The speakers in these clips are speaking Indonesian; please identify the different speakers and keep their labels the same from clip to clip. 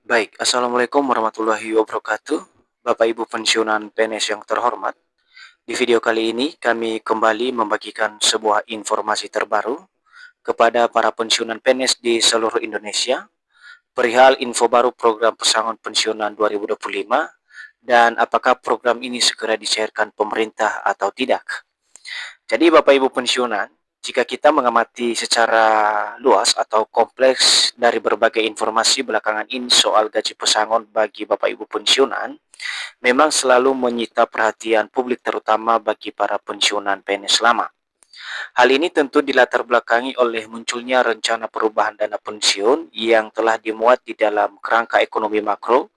Speaker 1: Baik, Assalamualaikum warahmatullahi wabarakatuh. Bapak Ibu pensiunan PNS yang terhormat, di video kali ini kami kembali membagikan sebuah informasi terbaru kepada para pensiunan PNS di seluruh Indonesia perihal info baru program pesangon pensiunan 2025 dan apakah program ini segera dicairkan pemerintah atau tidak. Jadi Bapak Ibu pensiunan, jika kita mengamati secara luas atau kompleks dari berbagai informasi belakangan ini soal gaji pesangon bagi Bapak Ibu pensiunan, memang selalu menyita perhatian publik terutama bagi para pensiunan PNS lama. Hal ini tentu dilatar belakangi oleh munculnya rencana perubahan dana pensiun yang telah dimuat di dalam kerangka ekonomi makro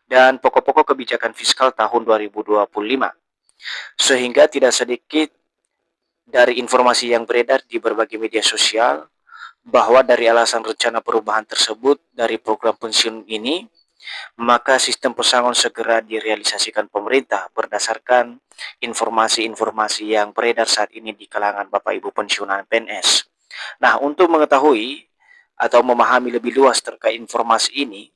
Speaker 1: dan pokok-pokok kebijakan fiskal tahun 2025. Sehingga tidak sedikit dari informasi yang beredar di berbagai media sosial bahwa dari alasan rencana perubahan tersebut dari program pensiun ini, maka sistem pesangon segera direalisasikan pemerintah berdasarkan informasi-informasi yang beredar saat ini di kalangan Bapak Ibu pensiunan PNS. Nah, untuk mengetahui atau memahami lebih luas terkait informasi ini,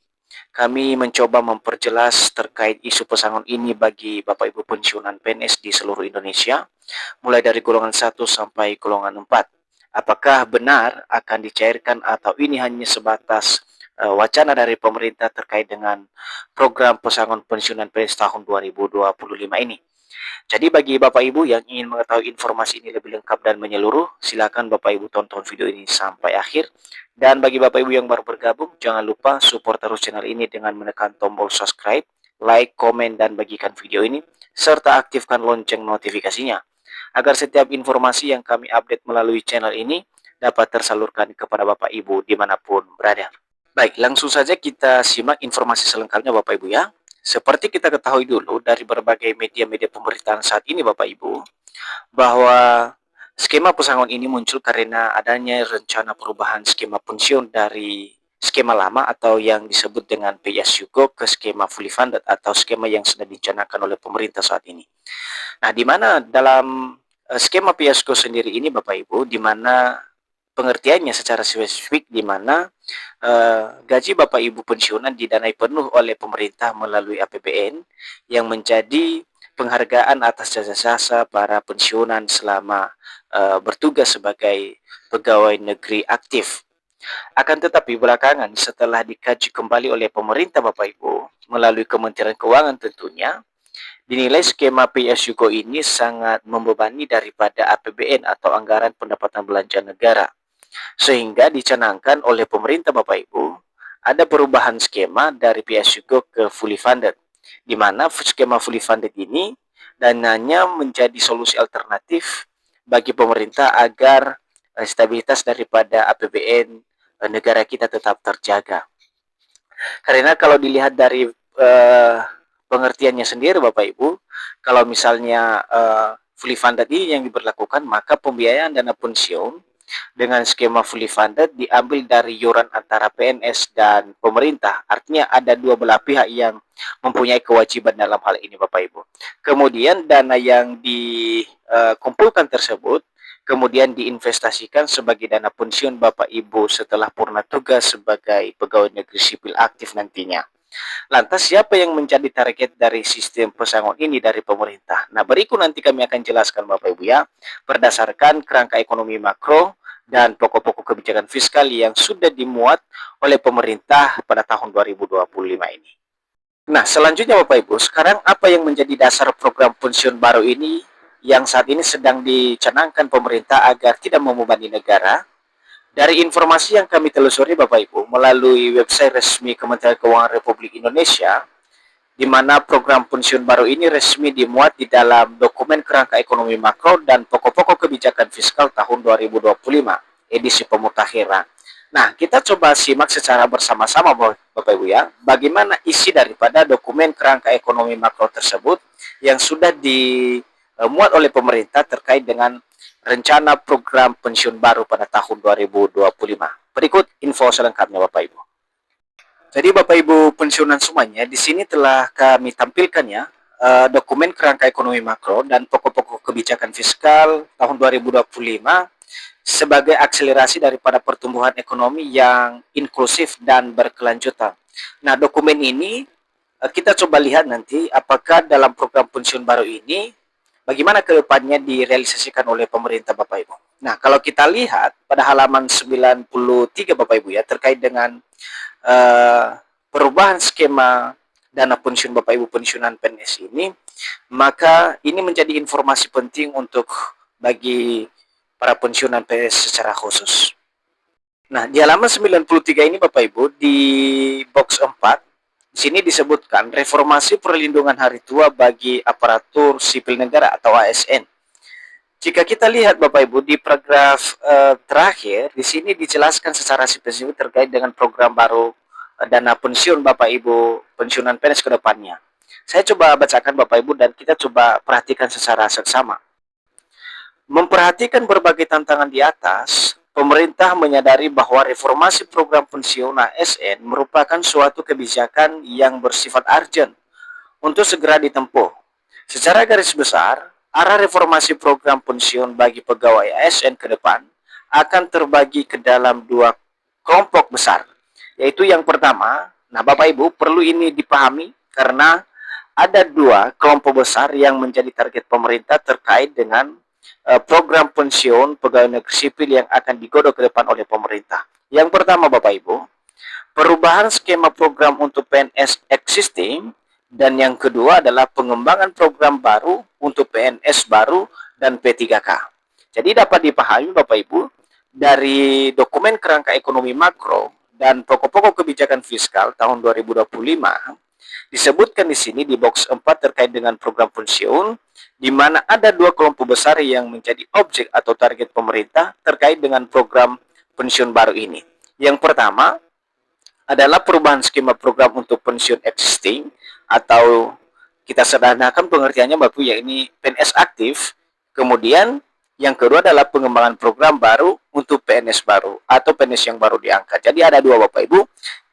Speaker 1: kami mencoba memperjelas terkait isu pesangon ini bagi Bapak Ibu pensiunan PNS di seluruh Indonesia, mulai dari golongan 1 sampai golongan 4. Apakah benar akan dicairkan atau ini hanya sebatas wacana dari pemerintah terkait dengan program pesangon pensiunan PNS tahun 2025 ini. Jadi bagi Bapak Ibu yang ingin mengetahui informasi ini lebih lengkap dan menyeluruh, silakan Bapak Ibu tonton video ini sampai akhir. Dan bagi Bapak Ibu yang baru bergabung, jangan lupa support terus channel ini dengan menekan tombol subscribe, like, komen, dan bagikan video ini, serta aktifkan lonceng notifikasinya, agar setiap informasi yang kami update melalui channel ini dapat tersalurkan kepada Bapak Ibu dimanapun berada. Baik, langsung saja kita simak informasi selengkapnya Bapak Ibu ya. Seperti kita ketahui dulu dari berbagai media-media pemberitaan saat ini Bapak Ibu, bahwa skema pesangon ini muncul karena adanya rencana perubahan skema pensiun dari skema lama atau yang disebut dengan pay-as-you-go ke skema fully funded atau skema yang sedang dicanangkan oleh pemerintah saat ini. Nah, di mana dalam skema pay-as-you-go sendiri ini Bapak Ibu, di mana pengertiannya secara spesifik di mana gaji Bapak Ibu pensiunan didanai penuh oleh pemerintah melalui APBN yang menjadi penghargaan atas jasa-jasa para pensiunan selama bertugas sebagai pegawai negeri aktif. Akan tetapi belakangan setelah dikaji kembali oleh pemerintah Bapak Ibu melalui Kementerian Keuangan tentunya, dinilai skema pay-as-you-go ini sangat membebani daripada APBN atau anggaran pendapatan belanja negara. Sehingga dicanangkan oleh pemerintah Bapak Ibu, ada perubahan skema dari pay-as-you-go ke fully funded, di mana skema fully funded ini dananya menjadi solusi alternatif bagi pemerintah agar stabilitas daripada APBN negara kita tetap terjaga. Karena kalau dilihat dari pengertiannya sendiri Bapak Ibu, kalau misalnya fully funded ini yang diberlakukan, maka pembiayaan dana pensiun dengan skema fully funded diambil dari iuran antara PNS dan pemerintah. Artinya ada dua belah pihak yang mempunyai kewajiban dalam hal ini Bapak Ibu. Kemudian dana yang dikumpulkan tersebut kemudian diinvestasikan sebagai dana pensiun Bapak Ibu setelah purna tugas sebagai pegawai negeri sipil aktif nantinya. Lantas siapa yang menjadi target dari sistem pesangon ini dari pemerintah? Nah, berikut nanti kami akan jelaskan Bapak Ibu ya, berdasarkan kerangka ekonomi makro dan pokok-pokok kebijakan fiskal yang sudah dimuat oleh pemerintah pada tahun 2025 ini. Nah, selanjutnya Bapak Ibu, sekarang apa yang menjadi dasar program pensiun baru ini yang saat ini sedang dicanangkan pemerintah agar tidak membebani negara? Dari informasi yang kami telusuri Bapak Ibu melalui website resmi Kementerian Keuangan Republik Indonesia, di mana program pensiun baru ini resmi dimuat di dalam dokumen kerangka ekonomi makro dan pokok-pokok kebijakan fiskal tahun 2025, edisi pemutakhiran. Nah, kita coba simak secara bersama-sama Bapak Ibu ya, bagaimana isi daripada dokumen kerangka ekonomi makro tersebut yang sudah dimuat oleh pemerintah terkait dengan rencana program pensiun baru pada tahun 2025. Berikut info selengkapnya Bapak Ibu. Jadi Bapak Ibu pensiunan semuanya, di sini telah kami tampilkan ya dokumen kerangka ekonomi makro dan pokok-pokok kebijakan fiskal tahun 2025 sebagai akselerasi daripada pertumbuhan ekonomi yang inklusif dan berkelanjutan. Nah, dokumen ini kita coba lihat nanti apakah dalam program pensiun baru ini bagaimana ke depannya direalisasikan oleh pemerintah Bapak Ibu. Nah, kalau kita lihat pada halaman 93 Bapak Ibu ya, terkait dengan perubahan skema dana pensiun Bapak Ibu pensiunan PNS ini, maka ini menjadi informasi penting untuk bagi para pensiunan PNS secara khusus. Nah, di halaman 93 ini Bapak Ibu, di box 4, di sini disebutkan reformasi perlindungan hari tua bagi aparatur sipil negara atau ASN. Jika kita lihat Bapak Ibu di paragraf terakhir, di sini dijelaskan secara spesifik terkait dengan program baru dana pensiun Bapak Ibu pensiunan PNS ke depannya. Saya coba bacakan Bapak Ibu dan kita coba perhatikan secara seksama. Memperhatikan berbagai tantangan di atas, pemerintah menyadari bahwa reformasi program pensiun ASN merupakan suatu kebijakan yang bersifat urgent untuk segera ditempuh. Secara garis besar, arah reformasi program pensiun bagi pegawai ASN ke depan akan terbagi ke dalam dua kelompok besar, yaitu yang pertama, nah Bapak Ibu perlu ini dipahami karena ada dua kelompok besar yang menjadi target pemerintah terkait dengan program pensiun pegawai negeri sipil yang akan digodok ke depan oleh pemerintah. Yang pertama Bapak Ibu, perubahan skema program untuk PNS existing, dan yang kedua adalah pengembangan program baru untuk PNS baru dan P3K. Jadi dapat dipahami Bapak Ibu, dari dokumen kerangka ekonomi makro dan pokok-pokok kebijakan fiskal tahun 2025, disebutkan di sini di box 4 terkait dengan program pensiun, di mana ada dua kelompok besar yang menjadi objek atau target pemerintah terkait dengan program pensiun baru ini. Yang pertama adalah perubahan skema program untuk pensiun existing, atau kita sederhanakan pengertiannya Bapak Ibu, yakni PNS aktif. Kemudian yang kedua adalah pengembangan program baru untuk PNS baru atau PNS yang baru diangkat. Jadi ada dua Bapak Ibu,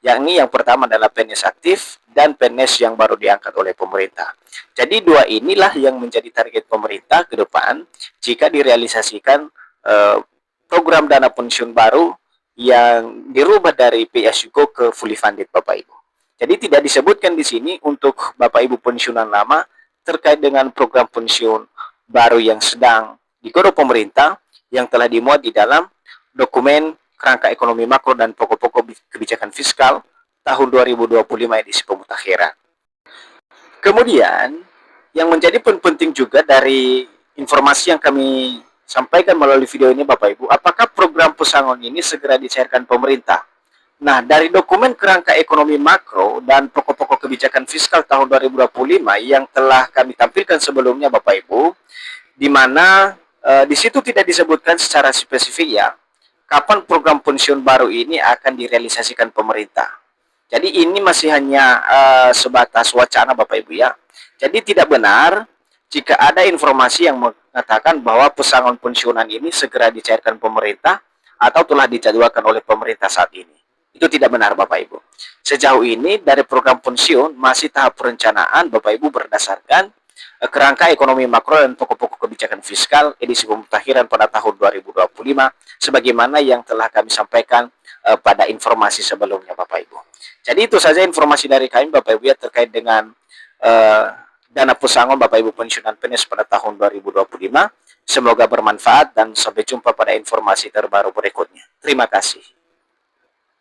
Speaker 1: yakni yang pertama adalah PNS aktif dan PNS yang baru diangkat oleh pemerintah. Jadi dua inilah yang menjadi target pemerintah ke depan jika direalisasikan program dana pensiun baru yang dirubah dari pay as you go ke fully funded Bapak Ibu. Jadi tidak disebutkan di sini untuk Bapak Ibu pensiunan lama terkait dengan program pensiun baru yang sedang digodok pemerintah yang telah dimuat di dalam dokumen kerangka ekonomi makro dan pokok-pokok kebijakan fiskal tahun 2025 edisi pemutakhiran. Kemudian yang menjadi penting juga dari informasi yang kami sampaikan melalui video ini Bapak Ibu, apakah program pesangon ini segera dicairkan pemerintah? Nah, dari dokumen kerangka ekonomi makro dan pokok-pokok kebijakan fiskal tahun 2025 yang telah kami tampilkan sebelumnya Bapak Ibu, di mana di situ tidak disebutkan secara spesifik ya, kapan program pensiun baru ini akan direalisasikan pemerintah. Jadi ini masih hanya sebatas wacana Bapak Ibu ya. Jadi tidak benar jika ada informasi yang mengatakan bahwa pesangon pensiunan ini segera dicairkan pemerintah atau telah dijadwalkan oleh pemerintah saat ini. Itu tidak benar Bapak Ibu. Sejauh ini dari program pensiun masih tahap perencanaan Bapak Ibu berdasarkan kerangka ekonomi makro dan pokok-pokok kebijakan fiskal edisi pemutakhiran pada tahun 2025 sebagaimana yang telah kami sampaikan pada informasi sebelumnya Bapak Ibu. Jadi itu saja informasi dari kami Bapak Ibu ya terkait dengan dana pesangon Bapak Ibu pensiunan PNS pada tahun 2025. Semoga bermanfaat dan sampai jumpa pada informasi terbaru berikutnya. Terima kasih.